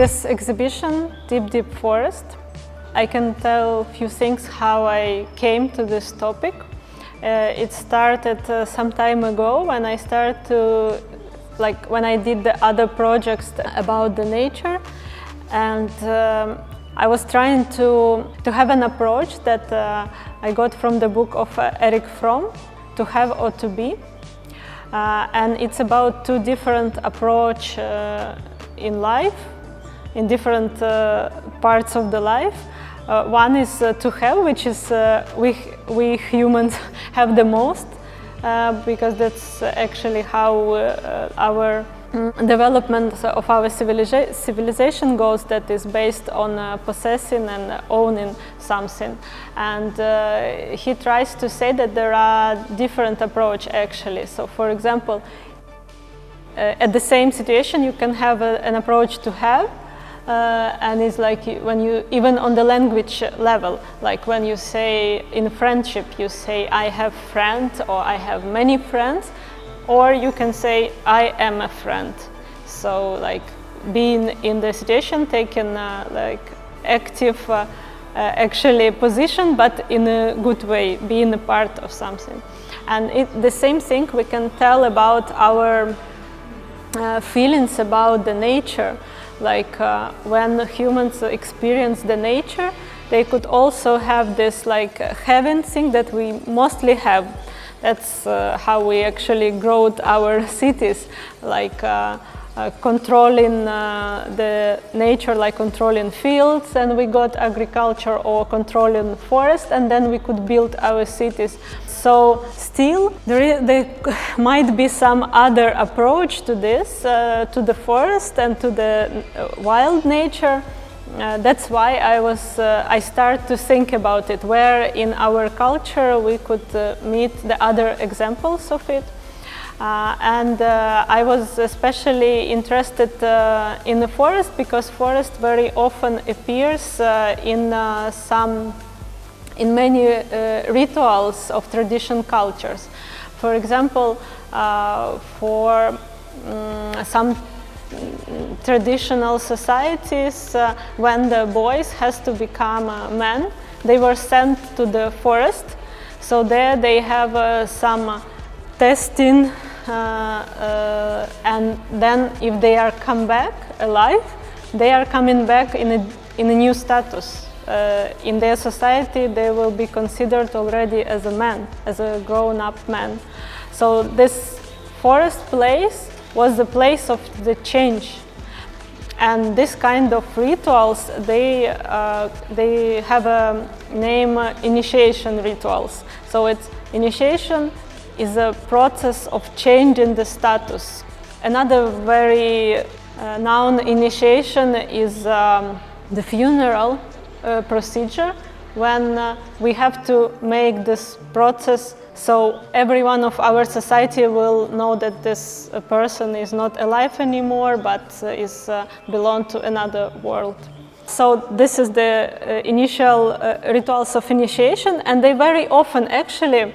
this exhibition, Deep Deep Forest, I can tell a few things how I came to this topic. It started some time ago when I started to, when I did the other projects about the nature, and I was trying to have an approach that I got from the book of Erich Fromm, To Have or To Be. And it's about two different approaches in life, in different parts of the life. One is to have, which is we humans have the most, because that's actually how our development of our civilization goes, that is based on possessing and owning something. And he tries to say that there are different approaches actually. So for example, at the same situation you can have an approach to have, and it's like when you, even on the language level, like when you say in friendship, you say I have friends or I have many friends, or you can say I am a friend. So like being in the situation, taking active actually position, but in a good way, being a part of something. And the same thing we can tell about our feelings about the nature. Like when humans experience the nature, they could also have this having thing that we mostly have. That's how we actually grow our cities, controlling the nature, like controlling fields, and we got agriculture, or controlling forest, and then we could build our cities. So still there might be some other approach to this, to the forest and to the wild nature. That's why I started to think about it, where in our culture we could meet the other examples of it. And I was especially interested in the forest, because forest very often appears in many rituals of traditional cultures. For example, for some traditional societies, when the boys has to become men, they were sent to the forest. So there they have some testing, and then if they are come back alive, they are coming back in a new status. In their society, they will be considered already as a man, as a grown-up man. So this forest place was the place of the change. And this kind of rituals, they have a name, initiation rituals. So initiation is a process of changing the status. Another very known initiation is the funeral procedure, when we have to make this process so everyone of our society will know that this person is not alive anymore, but belong to another world. So this is the initial rituals of initiation, and they very often actually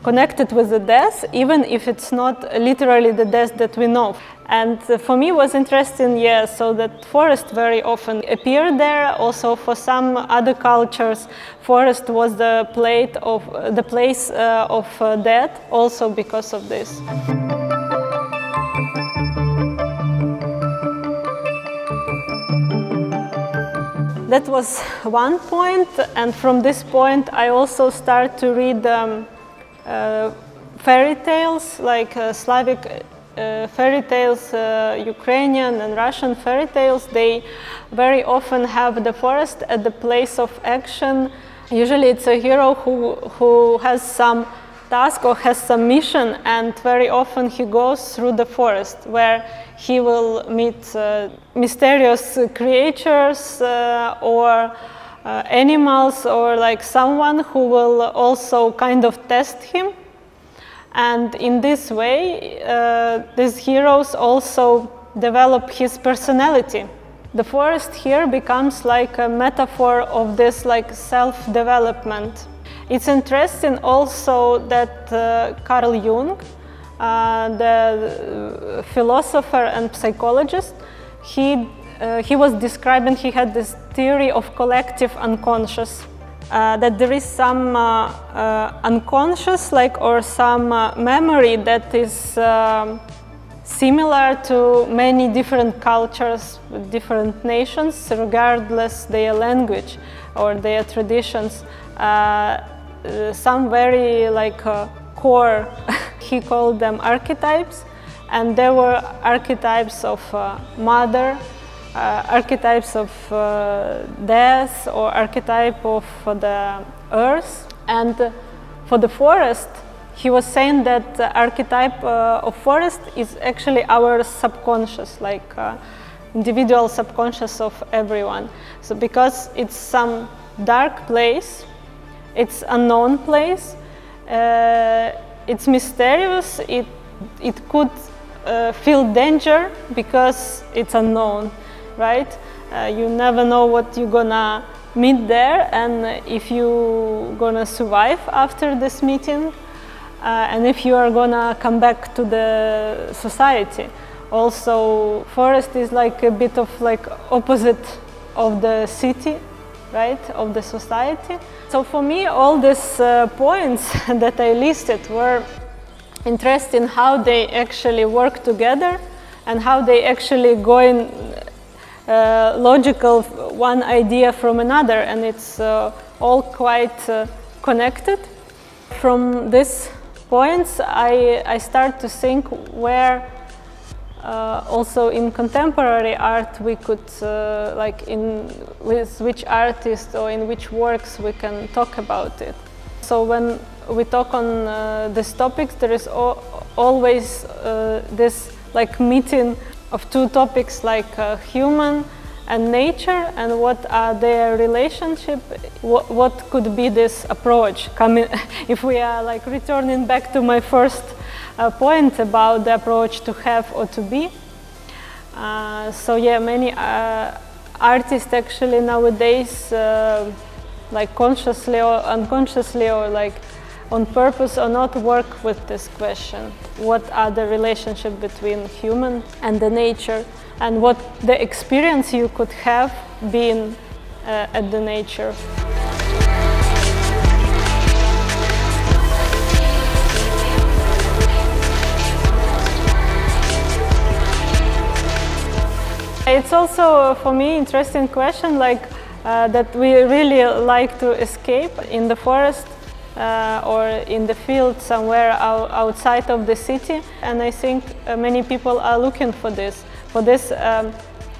connected with the death, even if it's not literally the death that we know. And for me it was interesting, so that forest very often appeared there. Also for some other cultures, forest was the place of death, also because of this. That was one point, and from this point I also start to read fairy tales, like Slavic fairy tales, Ukrainian and Russian fairy tales. They very often have the forest at the place of action. Usually it's a hero who has some task or has some mission, and very often he goes through the forest where he will meet mysterious creatures or animals, or like someone who will also kind of test him. And in this way, these heroes also develop his personality. The forest here becomes like a metaphor of this self-development. It's interesting also that Carl Jung, the philosopher and psychologist, he he was describing, he had this theory of collective unconscious, that there is some unconscious, like, or some memory that is similar to many different cultures, different nations, regardless their language or their traditions. Some very core, he called them archetypes, and there were archetypes of mother, archetypes of death, or archetype of the earth. And for the forest, he was saying that the archetype of forest is actually our subconscious, individual subconscious of everyone. So because it's some dark place, it's unknown place, it's mysterious, it could feel danger because it's unknown, right? You never know what you're gonna meet there, and if you're gonna survive after this meeting, and if you are gonna come back to the society. Also, forest is like a bit of opposite of the city, right, of the society. So for me, all these points that I listed were interesting, how they actually work together and how they actually go in logical one idea from another, and it's all quite connected. From these points, I start to think where also in contemporary art we could, with which artist or in which works we can talk about it. So when we talk on these topics, there is always this meeting of two topics, human and nature, and what are their relationship, what could be this approach coming, if we are returning back to my first point about the approach to have or to be. So yeah, many artists actually nowadays consciously or unconsciously or on purpose or not work with this question. What are the relationship between human and the nature, and what the experience you could have being at the nature. It's also for me interesting question that we really like to escape in the forest or in the field somewhere outside of the city, and I think many people are looking for this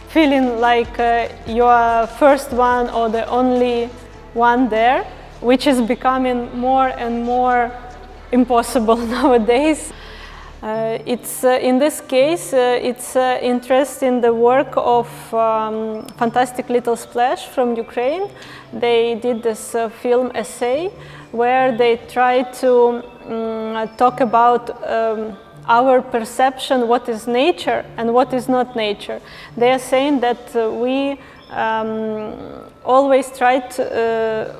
feeling like you are first one or the only one there, which is becoming more and more impossible nowadays. In this case, it's interesting the work of Fantastic Little Splash from Ukraine. They did this film essay where they try to talk about our perception, what is nature and what is not nature. They are saying that we always try to,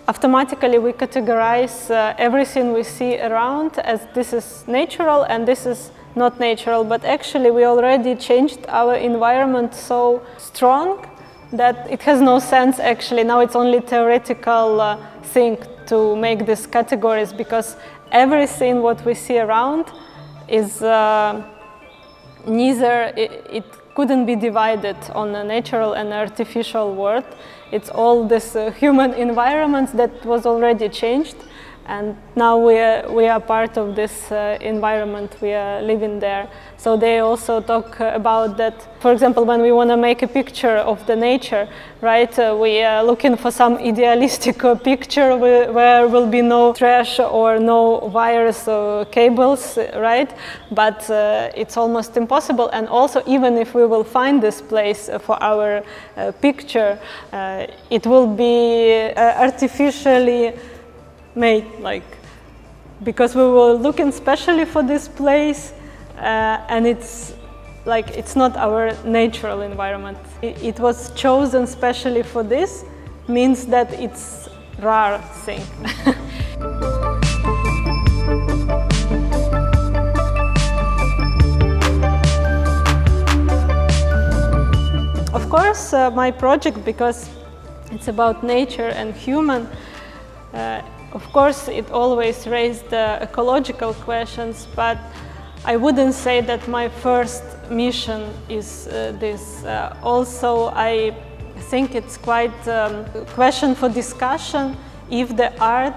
automatically we categorize everything we see around as this is natural and this is not natural, but actually we already changed our environment so strong that it has no sense actually. Now it's only theoretical thing to make these categories, because everything what we see around is it couldn't be divided on a natural and artificial world. It's all this human environment that was already changed, and now we are part of this environment, we are living there. So they also talk about that, for example, when we want to make a picture of the nature, right, we are looking for some idealistic picture where will be no trash or no wires or cables, right, but it's almost impossible. And also, even if we will find this place for our picture, it will be artificially made, because we were looking specially for this place, and it's not our natural environment. It was chosen specially for this, means that it's rare thing. course, my project, because it's about nature and human, of course, it always raised ecological questions, but I wouldn't say that my first mission is this. Also, I think it's quite a question for discussion if the art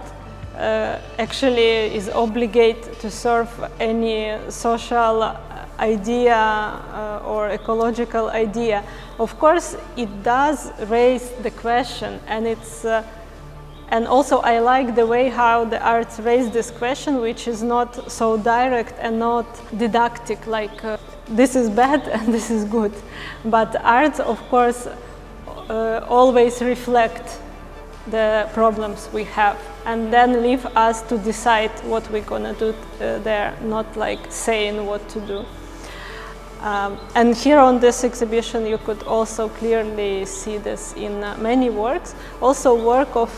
actually is obligated to serve any social idea or ecological idea. Of course, it does raise the question, and also I like the way how the arts raise this question, which is not so direct and not didactic, like this is bad and this is good. But arts, of course, always reflect the problems we have and then leave us to decide what we're gonna do there, not like saying what to do. And here on this exhibition you could also clearly see this in many works. Also work of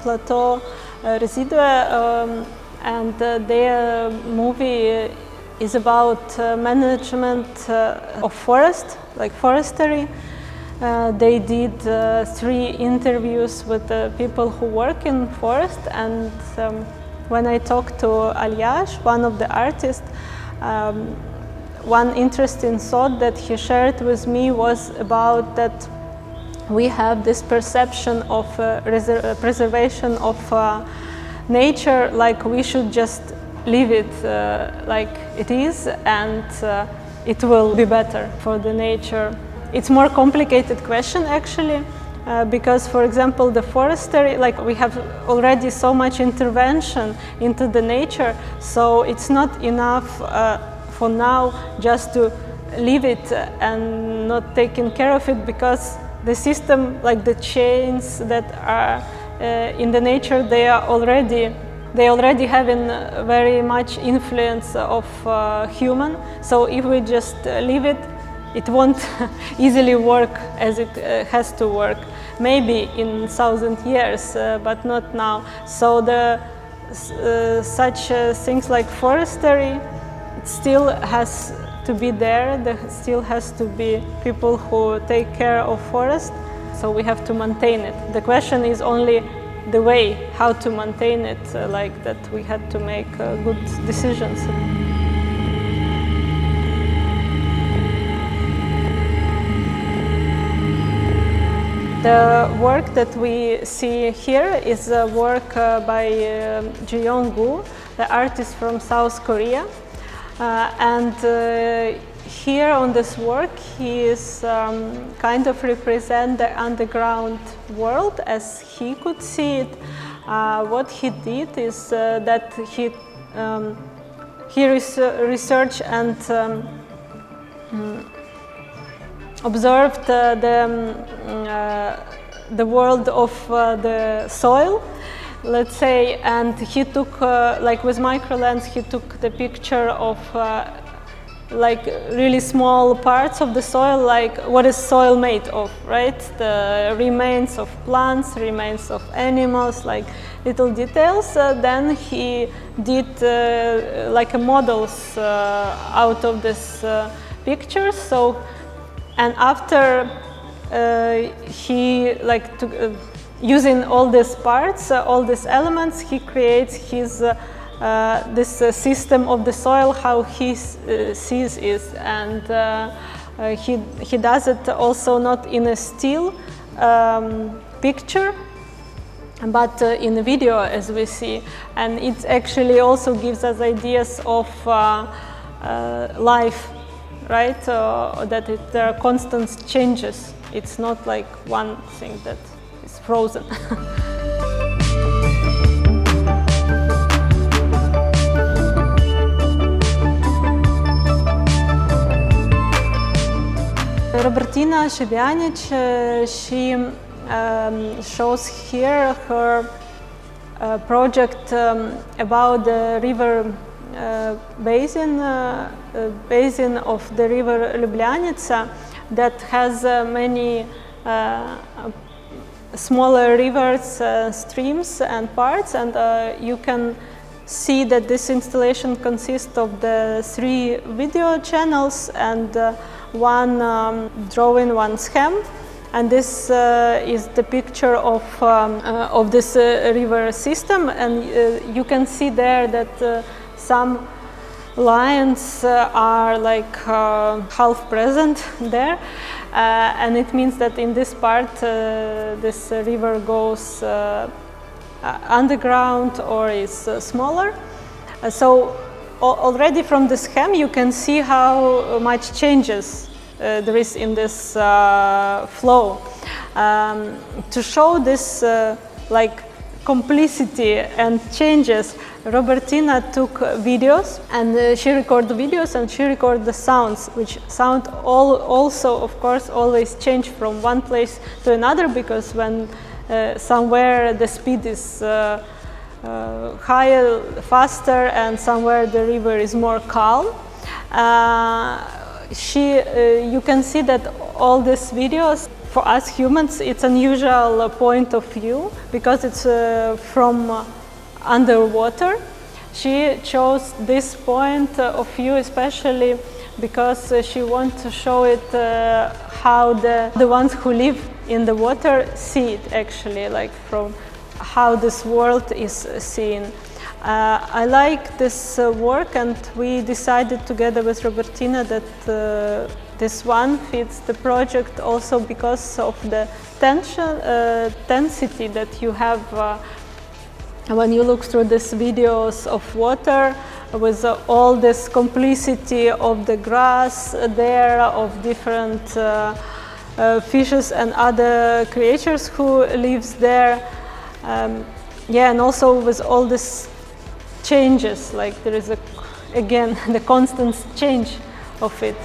Plateau Residue, and their movie is about management of forest, like forestry. They did 3 interviews with the people who work in forest, and when I talked to Aljaž, one of the artists, one interesting thought that he shared with me was about that we have this perception of preservation of nature, like we should just leave it like it is, and it will be better for the nature. It's more complicated question actually, because for example the forestry, like we have already so much intervention into the nature, so it's not enough for now just to leave it and not taking care of it, because the system, like the chains that are in the nature, they already having very much influence of human. So if we just leave it, it won't easily work as it has to work. Maybe in 1,000 years, but not now. So such things like forestry, it still has to be there. There still has to be people who take care of forest. So we have to maintain it. The question is only the way how to maintain it, like that we had to make good decisions. The work that we see here is a work by Jeong-gu, the artist from South Korea. Here on this work he is kind of represent the underground world as he could see it. What he did is that he researched and observed the world of the soil, let's say, and he took, like with microlens, he took the picture of like really small parts of the soil, like what is soil made of, right? The remains of plants, remains of animals, like little details. Then he did like models out of this pictures. So, and after he like took, using all these parts, all these elements, he creates his this system of the soil, how he sees it, and he does it also not in a still picture, but in a video, as we see, and it actually also gives us ideas of life, right? That there are constant changes. It's not like one thing that is frozen. Robertina Šibjanić, she shows here her project about the river basin of the river Ljubljanica that has many smaller rivers, streams and parts, and you can see that this installation consists of the 3 video channels and one drawing, one scheme. and this is the picture of this river system, and you can see there that some lions are like half present there, and it means that in this part this river goes underground or is smaller. So already from the scheme you can see how much changes there is in this flow. To show this like complicity and changes, Robertina took videos, and she recorded videos and she recorded the sounds, which sound also of course always change from one place to another, because when somewhere the speed is higher, faster, and somewhere the river is more calm. You can see that all these videos, for us humans, it's an unusual point of view because it's from underwater. She chose this point of view especially because she wants to show it how the ones who live in the water see it actually, like from how this world is seen. I like this work, and we decided together with Robertina that this one fits the project also because of the tensity that you have when you look through these videos of water, with all this complicity of the grass there, of different fishes and other creatures who lives there. Yeah, and also with all these changes, like there is again the constant change of it.